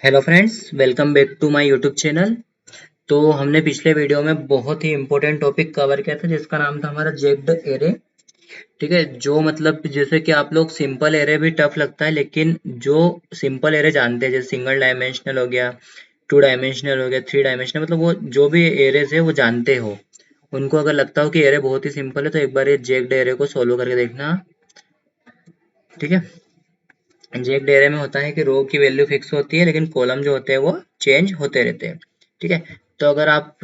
Hello friends, welcome back to my YouTube channel. तो हमने पिछले वीडियो में बहुत ही इम्पोर्टेंट टॉपिक कवर किया था जिसका नाम था हमारा जेक्ड एरे। ठीक है, जो मतलब जैसे कि आप लोग सिंपल एरे भी टफ लगता है, लेकिन जो सिंपल एरे जानते हैं जैसे सिंगल डायमेंशनल हो गया, टू डायमेंशनल हो गया, थ्री डायमेंशनल, मतलब वो जो भी एरेज है वो जानते हो। उनको अगर लगता हो कि एरे बहुत ही सिंपल है तो एक बार ये जेक्ड एरे को सोल्व करके देखना। ठीक है, जेक डेरे में होता है कि रो की वैल्यू फिक्स होती है लेकिन कॉलम जो होते हैं वो चेंज होते रहते हैं। ठीक है, तो अगर आप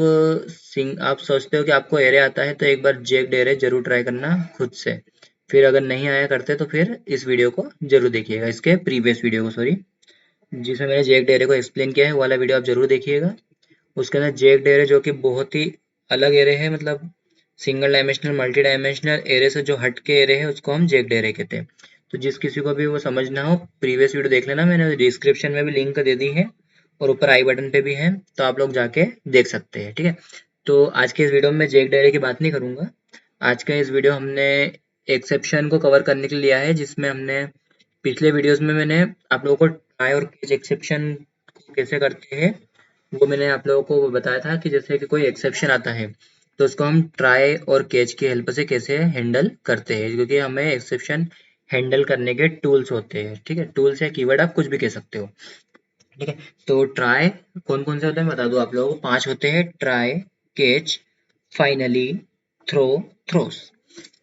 सोचते हो कि आपको एरे आता है तो एक बार जेक डेरे जरूर ट्राई करना खुद से। फिर अगर नहीं आया करते तो फिर इस वीडियो को जरूर देखिएगा, इसके प्रीवियस वीडियो को, सॉरी, जिसमें मैंने जेक डेरे को एक्सप्लेन किया है वो वाला वीडियो आप जरूर देखिएगा। उसके अंदर जेक डेरे जो कि बहुत ही अलग एरे है, मतलब single dimensional multi dimensional array से जो हट के एरे है उसको हम जेक डेरे कहते हैं। तो जिस किसी को भी वो समझना हो प्रीवियस वीडियो देख लेना, मैंने डिस्क्रिप्शन में भी लिंक दे दी है और ऊपर आई बटन पे भी है, तो आप लोग जाके देख सकते हैं। ठीक है, तो आज के इस वीडियो में जेक डेरे की बात नहीं करूंगा। आज का इस वीडियो हमने एक्सेप्शन को कवर करने के लिए लिया है, जिसमें हमने पिछले वीडियोस में मैंने आप लोगों को ट्राई और केज एक्सेप्शन को कैसे करते हैं वो मैंने आप लोगों को बताया था कि जैसे कि कोई एक्सेप्शन आता है तो उसको हम ट्राई और कैच की हेल्प से कैसे हैंडल करते हैं, क्योंकि हमें एक्सेप्शन हैंडल करने के टूल्स होते हैं। ठीक है, टूल्स या कीवर्ड आप कुछ भी कह सकते हो। ठीक है, तो ट्राई कौन कौन से होते हैं बता दूं आप लोगों को। 5 होते हैं: try, catch, finally, throw, throws.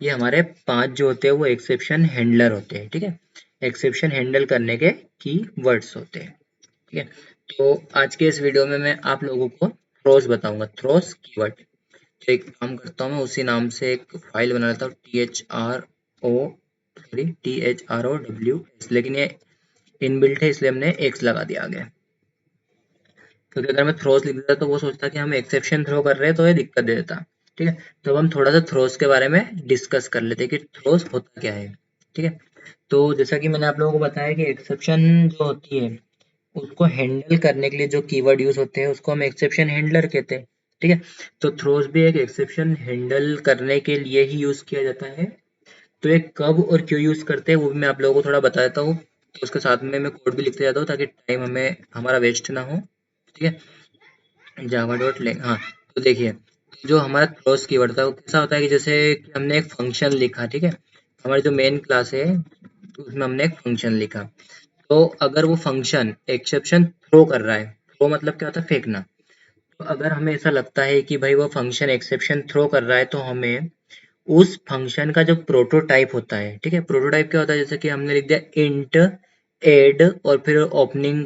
ये हमारे 5 जो होते हैं वो एक्सेप्शन हैंडलर होते हैं। ठीक है, एक्सेप्शन हैंडल करने के की वर्ड्स होते हैं। ठीक है, तो आज के इस वीडियो में मैं आप लोगों को थ्रोस बताऊंगा, थ्रोस कीवर्ड। तो एक काम करता हूँ, मैं उसी नाम से एक फाइल बना लेता हूँ, THRO, लेकिन ये इनबिल्ट है इसलिए हमने एक्स लगा दिया आगे, क्योंकि अगर मैं थ्रोस लिख देता तो वो सोचता कि हम एक्सेप्शन थ्रो कर रहे हैं तो ये दिक्कत दे देता। ठीक है, तो अब हम थोड़ा सा थ्रोस के बारे में डिस्कस कर लेते हैं कि थ्रोस होता क्या है। ठीक है, तो जैसा कि मैंने आप लोगों को बताया कि एक्सेप्शन जो होती है उसको हैंडल करने के लिए जो कीवर्ड यूज होते हैं उसको हम एक्सेप्शन हैंडलर कहते हैं। ठीक है, तो थ्रोस भी एक एक्सेप्शन हैंडल करने के लिए ही यूज किया जाता है। तो ये कब और क्यों यूज करते हैं वो भी मैं आप लोगों को थोड़ा बता देता हूँ। तो उसके साथ में मैं कोड भी लिखते जाता हूँ ताकि टाइम हमें हमारा वेस्ट ना हो। ठीक है, जावा डॉट ले, हाँ, तो देखिए, जो हमारा थ्रोस कीवर्ड था वो कैसा होता है कि जैसे कि हमने एक फंक्शन लिखा। ठीक है, हमारी जो मेन क्लास है उसमें हमने एक फंक्शन लिखा, तो अगर वो फंक्शन एक्सेप्शन थ्रो कर रहा है, थ्रो मतलब क्या होता है, फेंकना। तो अगर हमें ऐसा लगता है कि भाई वो फंक्शन एक्सेप्शन थ्रो कर रहा है तो हमें उस फंक्शन का जो प्रोटोटाइप होता है। ठीक है, प्रोटोटाइप क्या होता है, जैसे कि हमने लिख दिया इंट एड और फिर opening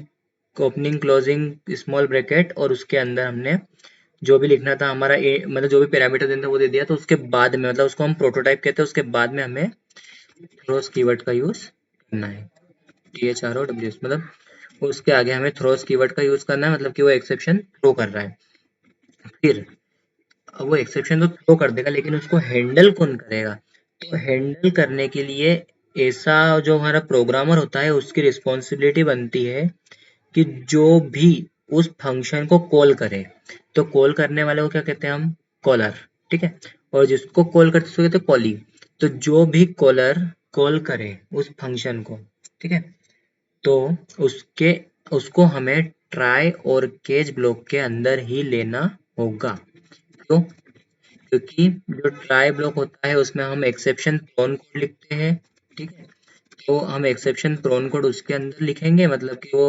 opening closing small bracket और उसके अंदर हमने जो भी लिखना था हमारा मतलब जो भी पैरामीटर देना था वो दे दिया, तो उसके बाद में मतलब उसको हम प्रोटोटाइप कहते हैं, उसके बाद में हमें थ्रोस कीवर्ड का यूज करना है। THROWS मतलब उसके आगे हमें थ्रोस कीवर्ड का यूज करना है, मतलब कि वो एक्सेप्शन थ्रो कर रहा है। फिर अब वो एक्सेप्शन तो थ्रो कर देगा लेकिन उसको हैंडल कौन करेगा, तो हैंडल करने के लिए ऐसा जो हमारा प्रोग्रामर होता है उसकी रिस्पॉन्सिबिलिटी बनती है कि जो भी उस फंक्शन को कॉल करे, तो कॉल करने वाले को क्या कहते हैं हम, कॉलर। ठीक है, और जिसको कॉल करते हैं उसको कहते हैं कॉली। तो जो भी कॉलर कॉल करे उस फंक्शन को, ठीक है, तो उसके उसको हमें ट्राई और केज ब्लॉक के अंदर ही लेना होगा। क्यों, क्योंकि जो ट्राई ब्लॉक होता है उसमें हम एक्सेप्शन प्रोन कोड लिखते हैं। ठीक है, तो हम एक्सेप्शन प्रोन कोड उसके अंदर लिखेंगे, मतलब कि वो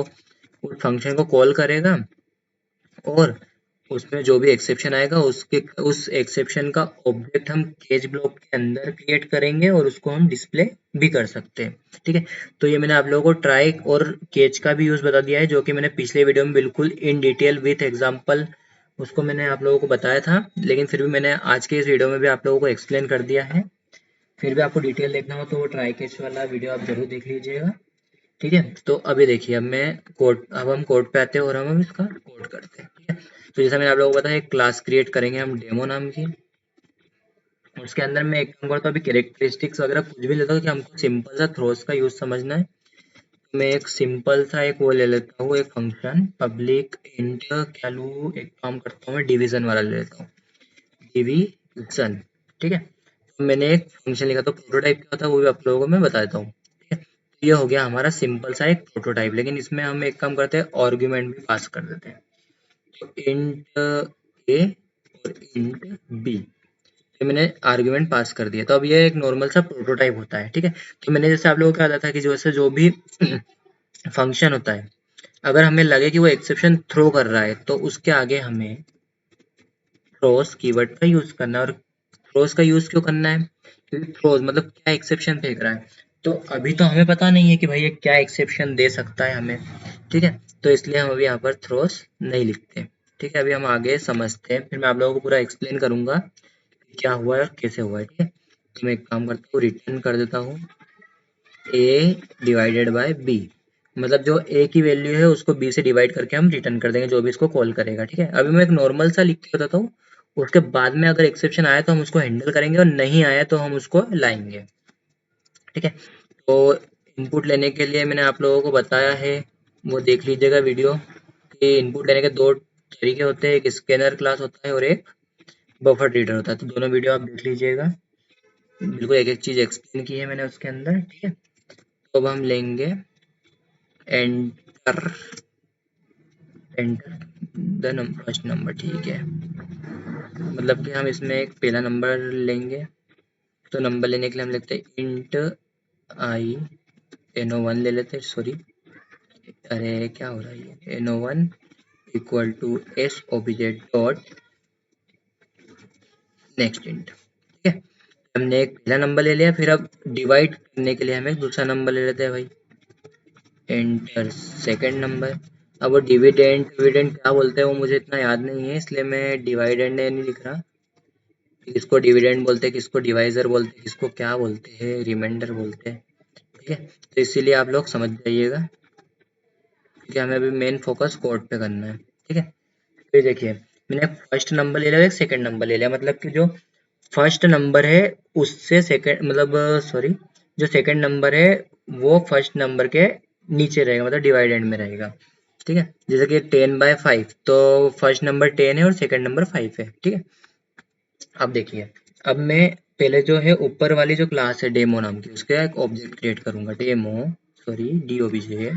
उस फंक्शन को कॉल करेगा और उसमें जो भी एक्सेप्शन आएगा उसके उस एक्सेप्शन का ऑब्जेक्ट हम केज ब्लॉक के अंदर क्रिएट करेंगे और उसको हम डिस्प्ले भी कर सकते हैं। ठीक है, तो ये मैंने आप लोगों को ट्राई और केज का भी यूज बता दिया है, जो कि मैंने पिछले वीडियो में बिल्कुल इन डिटेल विथ एग्जांपल उसको मैंने आप लोगों को बताया था, लेकिन फिर भी मैंने आज के इस वीडियो में भी आप लोगों को एक्सप्लेन कर दिया है। फिर भी आपको डिटेल देखना हो तो वो ट्राई केज वाला वीडियो आप जरूर देख लीजिएगा। ठीक है, तो अभी देखिए, अब हम कोड पे आते हैं और हम इसका कोड करते हैं। ठीक है, तो जैसा मैंने आप लोगों को बताया एक क्लास क्रिएट करेंगे हम डेमो नाम की। उसके अंदर मैं एक काम करता हूँ, अभी कैरेक्टरिस्टिक्स वगैरह कुछ भी लेता हूँ कि हमको सिंपल सा थ्रोस का यूज समझना है। तो मैं एक सिंपल सा एक वो ले लेता हूँ, एक फंक्शन पब्लिक इंट, क्या लूँ, एक काम करता हूँ मैं डिवीजन वाला ले लेता हूँ, डिवीजन। ठीक है, तो मैंने एक फंक्शन लिखा, तो प्रोटोटाइप क्या होता है वो भी आप लोगों को मैं बता देता हूँ। ठीक है, ये हो गया हमारा सिंपल सा एक प्रोटोटाइप। लेकिन इसमें हम एक काम करते हैं, आर्ग्यूमेंट भी पास कर देते हैं। तो इंट ए और इंट बी, ये मैंने आर्ग्यूमेंट पास कर दिया। तो अब ये एक नॉर्मल सा प्रोटोटाइप होता है, ठीक है। तो मैंने जैसे आप लोगों को क्या बताया था कि जो भी फंक्शन होता है, अगर हमें लगे कि वो एक्सेप्शन थ्रो कर रहा है तो उसके आगे हमें थ्रोस कीवर्ड का यूज करना है। और थ्रोस का यूज क्यों करना है? क्योंकि थ्रोस मतलब क्या एक्सेप्शन फेंक रहा है। तो अभी तो हमें पता नहीं है कि भाई ये क्या एक्सेप्शन दे सकता है हमें, ठीक है। तो इसलिए हम अभी यहाँ पर थ्रोस नहीं लिखते, ठीक है। अभी हम आगे समझते हैं, फिर मैं आप लोगों को पूरा एक्सप्लेन करूंगा कि क्या हुआ है और कैसे हुआ है, ठीक है। तो मैं एक काम करता हूँ, रिटर्न कर देता हूँ a डिवाइडेड बाय b, मतलब जो a की वैल्यू है उसको b से डिवाइड करके हम रिटर्न कर देंगे जो भी इसको कॉल करेगा, ठीक है। अभी मैं एक नॉर्मल सा लिख के बताता हूँ, उसके बाद में अगर एक्सेप्शन आया तो हम उसको हैंडल करेंगे और नहीं आया तो हम उसको लाएंगे, ठीक है। तो इनपुट लेने के लिए मैंने आप लोगों को बताया है, वो देख लीजिएगा वीडियो, कि इनपुट लेने के दो तरीके होते हैं, एक स्कैनर क्लास होता है और एक बफर रीडर होता है। तो दोनों वीडियो आप देख लीजिएगा, बिल्कुल एक एक चीज एक्सप्लेन की है मैंने उसके अंदर, ठीक है। तो अब हम लेंगे enter enter the first number, ठीक है। मतलब कि हम इसमें एक पहला नंबर लेंगे। तो नंबर लेने के लिए हम लिखते हैं इंट आई no1 ले लेते हैं, सॉरी, अरे क्या हो रहा है, no1 equal to S OBJ dot next int, ठीक है। हमने एक पहला नंबर ले लिया, फिर अब डिवाइड करने के लिए हम एक दूसरा नंबर ले लेते हैं भाई, एंटर सेकंड नंबर। अब वो डिविडेंड डिविडेंड क्या बोलते हैं वो मुझे इतना याद नहीं है, इसलिए मैं डिवाइडेंड नहीं लिख रहा। किसको डिविडेंड बोलते हैं, किसको डिवाइजर बोलते हैं, किसको क्या बोलते हैं, रिमाइंडर बोलते हैं, ठीक है। तो इसीलिए आप लोग समझ जाइएगा, क्योंकि हमें अभी मेन फोकस कोड पे करना है, ठीक है। तो देखिए, मैंने फर्स्ट नंबर ले लिया, एक सेकंड नंबर ले लिया, मतलब कि जो फर्स्ट नंबर है उससे सेकंड, मतलब सॉरी, जो सेकंड नंबर है वो फर्स्ट नंबर के नीचे रहेगा, मतलब डिवाइडेंड में रहेगा, ठीक है। जैसे कि 10/5, तो फर्स्ट नंबर 10 है और सेकंड नंबर 5 है, ठीक है। अब देखिए, अब मैं पहले जो है ऊपर वाली जो क्लास है डेमो नाम की, उसका एक ऑब्जेक्ट क्रिएट करूंगा, demo, sorry DOBJ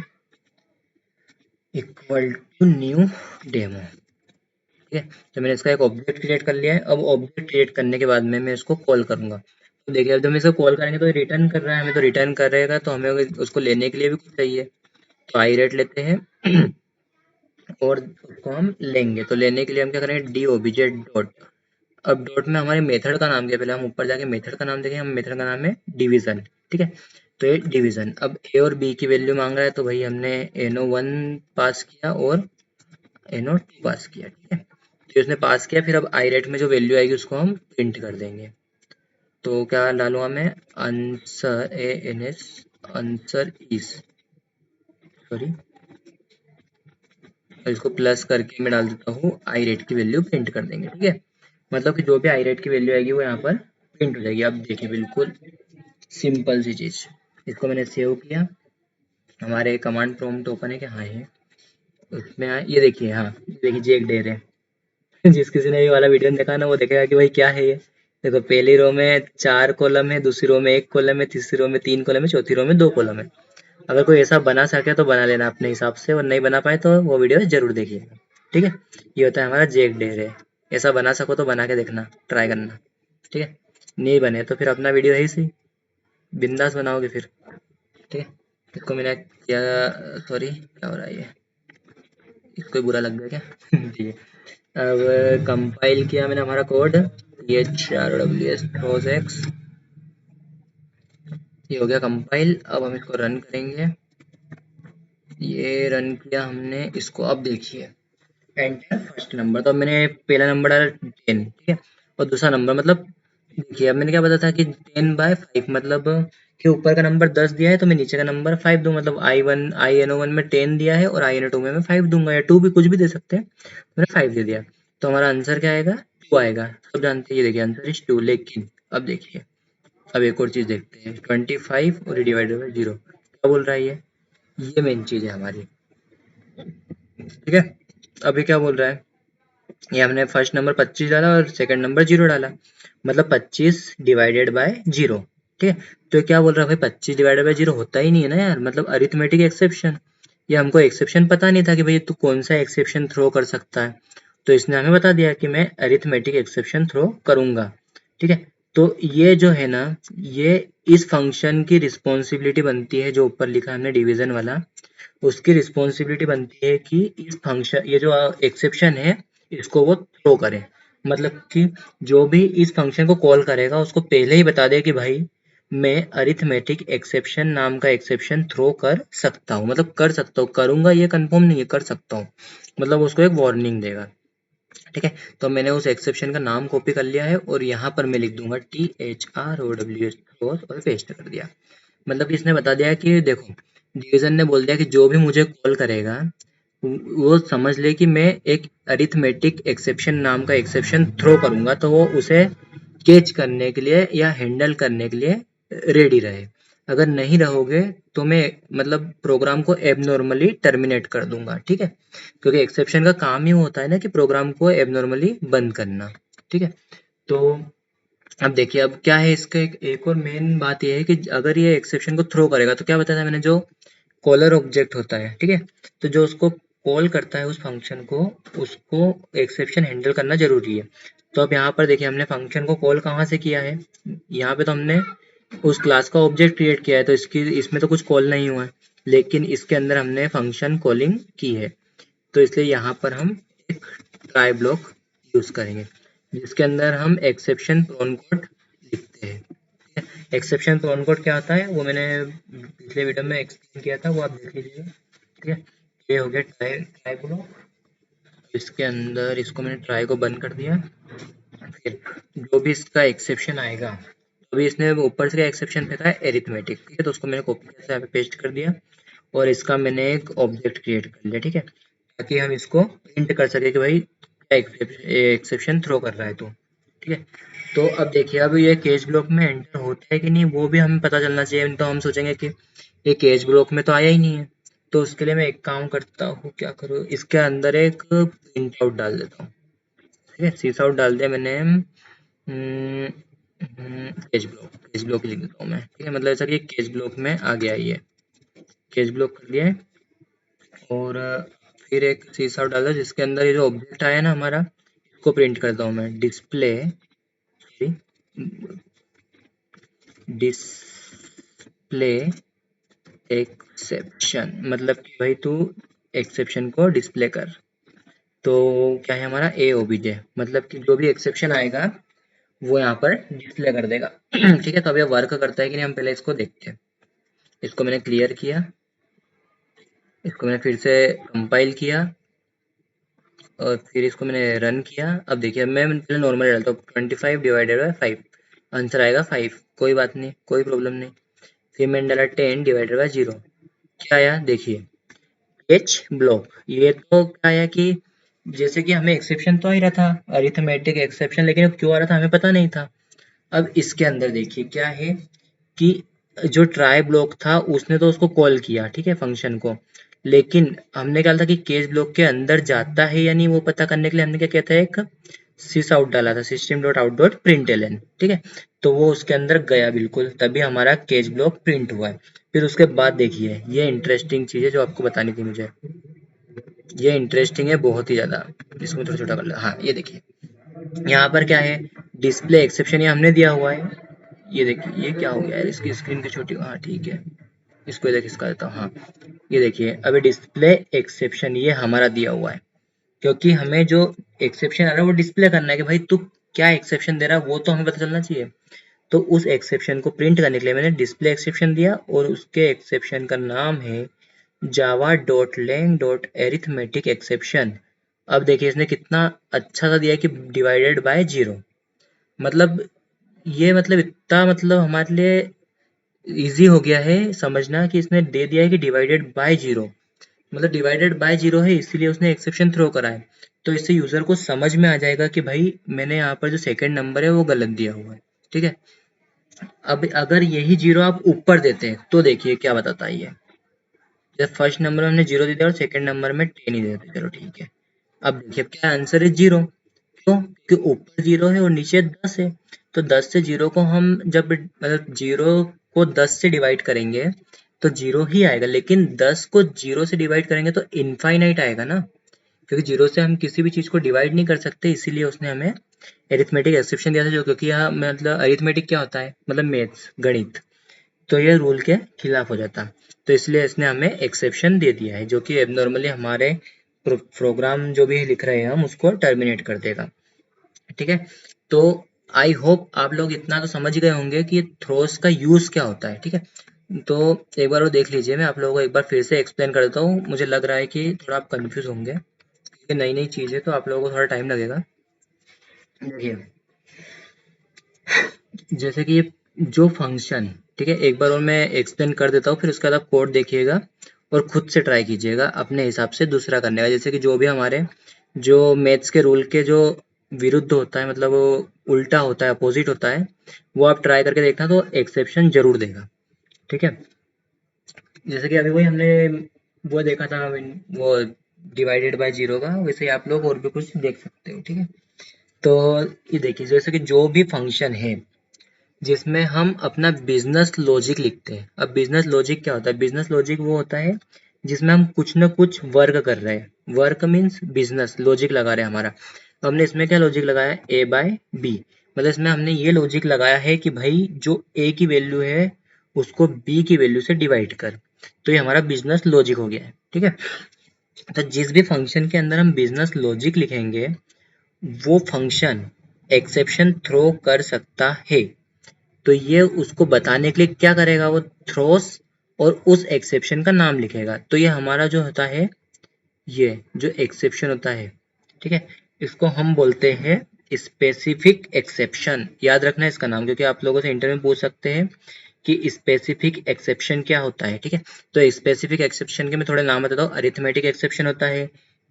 equal to new demo, ठीक है। तो मैंने इसका एक ऑब्जेक्ट क्रिएट कर लिया है। अब ऑब्जेक्ट क्रिएट करने के बाद में मैं इसको कॉल करूंगा। तो देखिए, अब जब हम इसको कॉल करेंगे तो रिटर्न कर रहा है हमें, तो रिटर्न कर रहेगा, तो हमें उसको लेने के लिए भी कुछ चाहिए। तो आई लेते हैं और उसको हम लेंगे। तो लेने के लिए हम क्या करेंगे, DOBJ डॉट, अब डॉट में हमारे मेथड का नाम क्या, पहले हम ऊपर जाके मेथड का नाम देखें, हम मेथड का नाम है डिवीजन, ठीक है। तो ये डिवीजन, अब ए और बी की वैल्यू मांग रहा है, तो भाई हमने no1 पास किया और no2 पास किया, ठीक है। तो उसने पास किया, फिर अब आई में जो वैल्यू आएगी उसको हम प्रिंट कर देंगे। तो क्या डालूंगा मैं, answer ANS answer is, sorry, इसको प्लस करके मैं डाल देता हूँ आई की वैल्यू प्रिंट कर देंगे, ठीक है। मतलब कि जो भी आई की वैल्यू आएगी वो यहाँ पर प्रिंट हो जाएगी। अब देखिए, बिल्कुल सिंपल सी चीज, इसको मैंने सेव किया, हमारे कमांड प्रॉम्प्ट ओपन है कि हाँ है, उसमें ये देखिए, हाँ ये देखिए जेक डेर है। जिस किसी ने ये वाला वीडियो देखा ना वो देखेगा कि भाई क्या है ये। देखो, पहली रो में 4 कॉलम है, दूसरी रो में 1 कॉलम है, तीसरी रो में 3 कॉलम है, चौथी रो में 2 कॉलम है। अगर कोई ऐसा बना सके तो बना लेना अपने हिसाब से, और नहीं बना पाए तो वो वीडियो जरूर देखिएगा, ठीक है। ये होता है हमारा जेक डेर है। ऐसा बना सको तो बना के देखना, ट्राई करना, ठीक है। नहीं बने तो फिर अपना वीडियो है ही सही, बिंदास बनाओगे फिर, ठीक है। इसको मैंने क्या, सॉरी क्या हो रहा है ये, इसको बुरा लग गया क्या ठीक है। अब कंपाइल किया मैंने हमारा कोड, THROWS थ्रोस एक्स, ये हो गया कंपाइल। अब हम इसको रन करेंगे, ये रन किया हमने इसको। अब देखिए, एंटर फर्स्ट नंबर, तो अब मैंने पहला नंबर डाला 10, ठीक है। और दूसरा नंबर, मतलब देखिए अब मैंने क्या बताया था कि 10/5, मतलब कि ऊपर का नंबर 10 दिया है तो मैं नीचे का नंबर 5 दूँ, मतलब INO1 में 10 दिया है और INO2 में मैं 5 दूंगा, या 2 भी कुछ भी दे सकते हैं, मैंने 5 दे दिया। तो हमारा आंसर क्या आएगा, 2 आएगा, सब जानते हैं। ये देखिए आंसर इज 2। लेकिन अब देखिए, अब एक और चीज देखते हैं, 25 और डिवाइडेड बाई 0 क्या बोल रहा है ये मेन चीज है हमारी, ठीक है। अभी क्या बोल रहा है, ये हमने फर्स्ट नंबर 25 डाला और सेकंड नंबर 0 डाला, मतलब 25 डिवाइडेड बाय 0, ठीक है। तो क्या बोल रहा है भाई 25 डिवाइडेड बाई 0 होता ही नहीं है ना यार, मतलब अरिथमेटिक एक्सेप्शन। ये हमको एक्सेप्शन पता नहीं था कि भाई तू कौन सा एक्सेप्शन थ्रो कर सकता है, तो इसने हमें बता दिया कि मैं अरिथमेटिक एक्सेप्शन थ्रो करूंगा। ठीक है। तो ये जो है ना, ये इस फंक्शन की रिस्पॉन्सिबिलिटी बनती है, जो ऊपर लिखा है हमने डिवीजन वाला, उसकी रिस्पॉन्सिबिलिटी बनती है कि इस फंक्शन, ये जो एक्सेप्शन है, इसको वो थ्रो करे। मतलब कि जो भी इस फंक्शन को कॉल करेगा उसको पहले ही बता दे कि भाई मैं अरिथमेटिक एक्सेप्शन नाम का एक्सेप्शन थ्रो कर सकता हूँ, मतलब कर सकता हूँ, करूंगा ये कंफर्म नहीं है, कर सकता हूँ, मतलब उसको एक वार्निंग देगा। ठीक है। तो मैंने उस एक्सेप्शन का नाम कॉपी कर लिया है और यहाँ पर मैं लिख दूंगा THROWS और पेस्ट कर दिया। मतलब इसने बता दिया कि देखो, डिवीजन ने बोल दिया कि जो भी मुझे कॉल करेगा वो समझ ले कि मैं एक अरिथमेटिक एक्सेप्शन नाम का एक्सेप्शन थ्रो करूंगा, तो वो उसे कैच करने के लिए या हैंडल करने के लिए रेडी रहे। अगर नहीं रहोगे तो मैं मतलब प्रोग्राम को एबनॉर्मली टर्मिनेट कर दूंगा। ठीक है। क्योंकि एक्सेप्शन का काम ही होता है ना कि प्रोग्राम को एबनॉर्मली बंद करना। ठीक है। तो अब देखिए, अब क्या है इसका एक और मेन बात ये है कि अगर ये एक्सेप्शन को थ्रो करेगा तो क्या बताया था मैंने, जो कॉलर ऑब्जेक्ट होता है, ठीक है, तो जो उसको कॉल करता है उस फंक्शन को, उसको एक्सेप्शन हैंडल करना जरूरी है। तो अब यहाँ पर देखिए, हमने फंक्शन को कॉल कहाँ से किया है, यहाँ पे तो हमने उस क्लास का ऑब्जेक्ट क्रिएट किया है, तो इसकी इसमें तो कुछ कॉल नहीं हुआ है, लेकिन इसके अंदर हमने फंक्शन कॉलिंग की है, तो इसलिए यहाँ पर हम एक ट्राई ब्लॉक यूज करेंगे, जिसके अंदर हम एक्सेप्शन प्रोन कोड लिखते हैं। एक्सेप्शन प्रोन कोड क्या होता है वो मैंने पिछले वीडियो में एक्सप्लेन किया था, वो आप देख लीजिएगा। ठीक है। ये हो गया ट्राई ट्राई ब्लॉक, इसके अंदर इसको मैंने ट्राई को बंद कर दिया। फिर जो भी इसका एक्सेप्शन आएगा, तो अभी इसने ऊपर से एक्सेप्शन फेंका है एरिथमेटिक, ठीक है, तो उसको मैंने कॉपी करके यहाँ पे पेस्ट कर दिया और इसका मैंने एक ऑब्जेक्ट क्रिएट कर लिया। ठीक है। ताकि हम इसको प्रिंट कर सके कि भाई क्या एक्सेप्शन थ्रो कर रहा है तो। ठीक है। तो अब देखिए, अब ये केस ब्लॉक में एंटर होता है कि नहीं वो भी हमें पता चलना चाहिए, तो हम सोचेंगे कि ये केस ब्लॉक में तो आया ही नहीं है, तो उसके लिए मैं एक काम करता हूँ, क्या करूँ, इसके अंदर एक प्रिंट आउट डाल देता हूँ। ठीक है, सीस आउट डाल दिया मैंने, केस ब्लॉक लिख देता हूँ मैं। ठीक है, मतलब ऐसा कि केस ब्लॉक में आ गया, ये केस ब्लॉक कर लिया है। और फिर एक सीसा डाल दिया जिसके अंदर ये जो ऑब्जेक्ट आया ना हमारा, इसको प्रिंट करता हूँ मैं, डिस्प्ले डिस्प्ले एक्सेप्शन, मतलब कि भाई तू एक्सेप्शन को डिस्प्ले कर। तो क्या है हमारा ए ओबीजे, मतलब कि जो भी एक्सेप्शन आएगा वो यहाँ पर डिस्प्ले कर देगा। ठीक है। तो अब ये वर्क करता है कि नहीं, हम पहले इसको देखते हैं। इसको मैंने क्लियर किया, इसको मैंने फिर से कंपाइल किया और फिर इसको मैंने रन किया। अब देखिए, मैं पहले नॉर्मल डालता हूँ, 25 डिवाइडेड बाई 5, आंसर आएगा 5, कोई बात नहीं, कोई प्रॉब्लम नहीं। फिर मैंने डाला 10 डिवाइडेड बाई 0, क्या आया देखिए, एच ब्लॉक। ये तो क्या आया कि जैसे कि हमें एक्सेप्शन तो आ ही रहा था, अरिथमेटिक एक्सेप्शन, लेकिन अब क्यों आ रहा था हमें पता नहीं था। अब इसके अंदर देखिए क्या है कि जो ट्राई ब्लॉक था उसने तो उसको कॉल किया, ठीक है, फंक्शन को, लेकिन हमने क्या था कि केस ब्लॉक के अंदर जाता है या नहीं वो पता करने के लिए हमने क्या कहता है, एक सिस आउट डाला था, system dot out dot print L N. ठीक है। तो वो उसके अंदर गया बिल्कुल, तभी हमारा केस ब्लॉक प्रिंट हुआ है। फिर उसके बाद देखिए, ये इंटरेस्टिंग चीज है जो आपको बतानी थी मुझे, ये इंटरेस्टिंग है बहुत ही ज्यादा। इसको थोड़ा छोटा कर लो, हाँ ये देखिए, यहाँ पर क्या है, डिस्प्ले एक्सेप्शन ये हमने दिया हुआ है। ये देखिए, ये क्या हो गया है, इसकी स्क्रीन की छोटी, हाँ ठीक है, इसको इधर खिसका देता हूँ। हाँ ये देखिए, अभी डिस्प्ले एक्सेप्शन ये हमारा दिया हुआ है, क्योंकि हमें जो एक्सेप्शन आ रहा है वो डिस्प्ले करना है कि भाई तू क्या एक्सेप्शन दे रहा है वो तो हमें पता चलना चाहिए। तो उस एक्सेप्शन को प्रिंट करने के लिए मैंने डिस्प्ले एक्सेप्शन दिया और उसके एक्सेप्शन का नाम है Java dot lang dot arithmetic exception. अब देखिए इसने कितना अच्छा सा दिया कि डिवाइडेड बाय 0, मतलब ये मतलब इतना मतलब हमारे लिए इजी हो गया है समझना कि इसने दे दिया है कि डिवाइडेड बाय 0, मतलब डिवाइडेड बाय 0 है इसीलिए उसने एक्सेप्शन थ्रो करा है। तो इससे यूजर को समझ में आ जाएगा कि भाई मैंने यहाँ पर जो सेकंड नंबर है वो गलत दिया हुआ है। ठीक है। अब अगर यही 0 आप ऊपर देते हैं तो देखिए क्या बताता है ये, जब फर्स्ट नंबर में हमने 0 दे दिया और सेकंड नंबर में 10 ही दे दिया, चलो ठीक है। अब देखिए क्या आंसर है, 0। क्यों? क्योंकि ऊपर 0 है और नीचे 10 है। तो 10 से 0 को हम जब मतलब 0 को 10 से डिवाइड करेंगे तो 0 ही आएगा, लेकिन 10 को 0 से डिवाइड करेंगे तो इनफाइनाइट आएगा ना, क्योंकि 0 से हम किसी भी चीज को डिवाइड नहीं कर सकते, इसीलिए उसने हमें अरिथमेटिक एक्सेप्शन दिया था। जो क्योंकि यहाँ मतलब अरिथमेटिक क्या होता है, मतलब मैथ्स, गणित, तो ये रूल के खिलाफ हो जाता, तो इसलिए इसने हमें एक्सेप्शन दे दिया है, जो कि एबनॉर्मली हमारे प्रोग्राम जो भी लिख रहे हैं हम उसको टर्मिनेट कर देगा। ठीक है, तो आई होप आप लोग इतना तो समझ गए होंगे कि थ्रोस का यूज क्या होता है। ठीक है, तो एक बार वो देख लीजिए, मैं आप लोगों को एक बार फिर से एक्सप्लेन कर देता हूँ। मुझे लग रहा है कि थोड़ा आप कंफ्यूज होंगे, क्योंकि नई नई चीज़ है तो आप लोगों को थोड़ा टाइम लगेगा। देखिए, जैसे कि ये जो फंक्शन, ठीक है, एक बार और मैं एक्सप्लेन कर देता हूँ, फिर उसके बाद आप कोड देखिएगा और खुद से ट्राई कीजिएगा अपने हिसाब से दूसरा करने का। जैसे कि जो भी हमारे जो मैथ्स के रूल के जो विरुद्ध होता है, मतलब वो उल्टा होता है, अपोजिट होता है, वो आप ट्राई करके देखना तो एक्सेप्शन जरूर देगा। ठीक है, जैसे कि अभी वही हमने वो देखा था, वो डिवाइडेड बाय जीरो का, वैसे ही आप लोग और भी कुछ देख सकते हो। ठीक है, तो ये देखिए, जैसे कि जो भी फंक्शन है जिसमें हम अपना बिजनेस लॉजिक लिखते हैं। अब बिजनेस लॉजिक क्या होता है? बिजनेस लॉजिक वो होता है जिसमें हम कुछ ना कुछ वर्क कर रहे हैं। वर्क मीन्स बिजनेस लॉजिक लगा रहे हैं हमारा। तो हमने इसमें क्या लॉजिक लगाया है? ए बाय बी, मतलब इसमें हमने ये लॉजिक लगाया है कि भाई जो ए की वैल्यू है उसको बी की वैल्यू से डिवाइड कर। तो ये हमारा बिजनेस लॉजिक हो गया है। ठीक है, तो जिस भी फंक्शन के अंदर हम बिजनेस लॉजिक लिखेंगे वो फंक्शन एक्सेप्शन थ्रो कर सकता है। तो ये उसको बताने के लिए क्या करेगा, वो थ्रोस और उस एक्सेप्शन का नाम लिखेगा। तो ये हमारा जो होता है, ये जो एक्सेप्शन होता है, ठीक है, इसको हम बोलते हैं स्पेसिफिक एक्सेप्शन। याद रखना है इसका नाम, क्योंकि आप लोगों से इंटरव्यू में पूछ सकते हैं कि स्पेसिफिक एक्सेप्शन क्या होता है। ठीक है, तो स्पेसिफिक एक्सेप्शन के मैं थोड़े नाम बताता हूँ। अरिथमेटिक एक्सेप्शन होता है,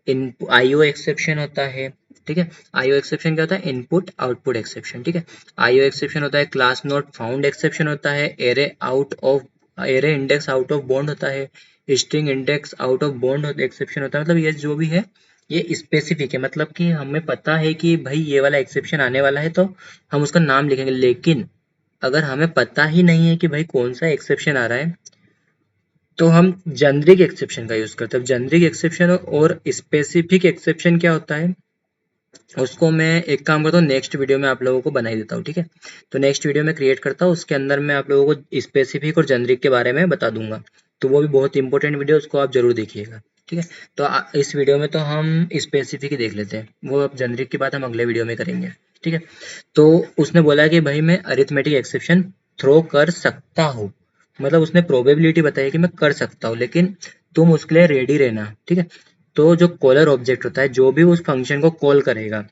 इन आईओ एक्सेप्शन होता है। ठीक है, आईओ एक्सेप्शन क्या होता है? Input output exception. ठीक है, आईओ एक्सेप्शन होता है, क्लास नॉट फाउंड एक्सेप्शन होता है, array out of array index out of bond होता है, string index out of bond exception होता है। मतलब ये जो भी है ये स्पेसिफिक है, मतलब कि हमें पता है कि भाई ये वाला एक्सेप्शन आने वाला है तो हम उसका नाम लिखेंगे। लेकिन अगर हमें पता ही नहीं है कि भाई कौन सा एक्सेप्शन आ रहा है तो हम जेनरिक एक्सेप्शन का यूज करते हैं। जेनरिक एक्सेप्शन और स्पेसिफिक एक्सेप्शन क्या होता है उसको मैं एक काम करता हूँ, नेक्स्ट वीडियो में आप लोगों को बनाई देता हूँ। ठीक है, तो नेक्स्ट वीडियो में क्रिएट करता हूँ, उसके अंदर मैं आप लोगों को स्पेसिफिक और जेनरिक के बारे में बता दूंगा। तो वो भी बहुत इंपॉर्टेंट वीडियो, उसको आप जरूर देखिएगा। ठीक है, तो इस वीडियो में तो हम स्पेसिफिक ही देख लेते हैं, वो अब जेनरिक की बात हम अगले वीडियो में करेंगे। ठीक है, तो उसने बोला कि भाई मैं अरिथमेटिक एक्सेप्शन थ्रो कर सकता हूँ, मतलब उसने प्रोबेबिलिटी बताई कि मैं कर सकता हूँ, लेकिन तुम उसके लिए रेडी रहना। ठीक है, तो जो कॉलर ऑब्जेक्ट होता है, जो भी उस फंक्शन को कॉल करेगा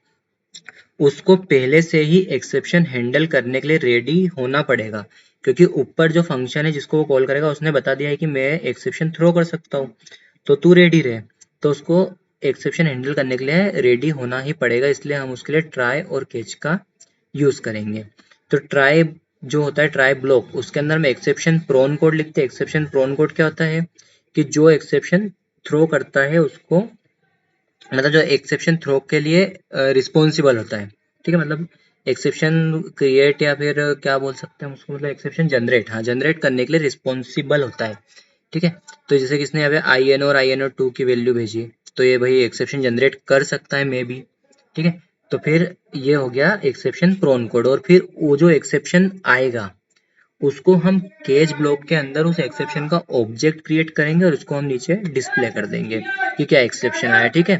उसको पहले से ही एक्सेप्शन हैंडल करने के लिए रेडी होना पड़ेगा, क्योंकि ऊपर जो फंक्शन है जिसको वो कॉल करेगा उसने बता दिया है कि मैं एक्सेप्शन थ्रो कर सकता हूँ, तो तू रेडी रहे। तो उसको एक्सेप्शन हैंडल करने के लिए रेडी होना ही पड़ेगा, इसलिए हम उसके लिए ट्राई और कैच का यूज करेंगे। तो ट्राई जो होता है, ट्राई ब्लॉक, उसके अंदर में एक्सेप्शन प्रोन कोड लिखते हैं। एक्सेप्शन प्रोन कोड क्या होता है कि जो एक्सेप्शन थ्रो करता है उसको, मतलब जो एक्सेप्शन थ्रो के लिए रिस्पॉन्सिबल होता है। ठीक है, मतलब एक्सेप्शन क्रिएट या फिर क्या बोल सकते हैं उसको, मतलब एक्सेप्शन जनरेट, हाँ, जनरेट करने के लिए रिस्पॉन्सिबल होता है। ठीक है, तो जैसे कि इसने यहाँ पे आई एन और INO2 की वैल्यू भेजी, तो ये भाई एक्सेप्शन जनरेट कर सकता है मे बी। ठीक है, तो फिर ये हो गया एक्सेप्शन प्रोन कोड, और फिर वो जो एक्सेप्शन आएगा उसको हम केज ब्लॉक के अंदर उस एक्सेप्शन का ऑब्जेक्ट क्रिएट करेंगे और उसको हम नीचे डिस्प्ले कर देंगे कि क्या एक्सेप्शन आया। ठीक है,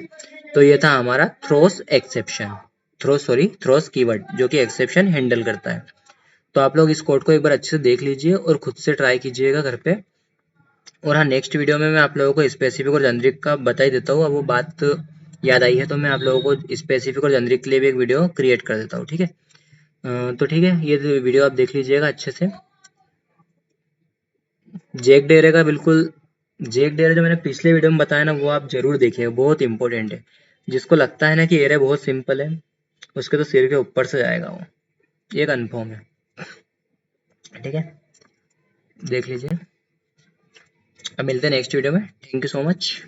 तो ये था हमारा थ्रोस एक्सेप्शन, थ्रोस कीवर्ड जो कि एक्सेप्शन हैंडल करता है। तो आप लोग इस कोड को एक बार अच्छे से देख लीजिए और खुद से ट्राई कीजिएगा घर पे। और हाँ, नेक्स्ट वीडियो में मैं आप लोगों को स्पेसिफिक और जेनरिक का बता ही देता हूँ। अब वो बात याद आई है तो मैं आप लोगों को स्पेसिफिक और जेनरिक के लिए भी एक वीडियो क्रिएट कर देता हूँ। ठीक है, तो ठीक है, ये वीडियो आप देख लीजिएगा अच्छे से। जेक डेरे का बिल्कुल, जेक डेरे जो मैंने पिछले वीडियो में बताया ना वो आप जरूर देखिए, बहुत इंपॉर्टेंट है। जिसको लगता है ना कि एरे बहुत सिंपल है उसके तो सिर के ऊपर से जाएगा वो, ये कन्फर्म है। ठीक है, देख लीजिए। अब मिलते हैं नेक्स्ट वीडियो में। Thank you so much.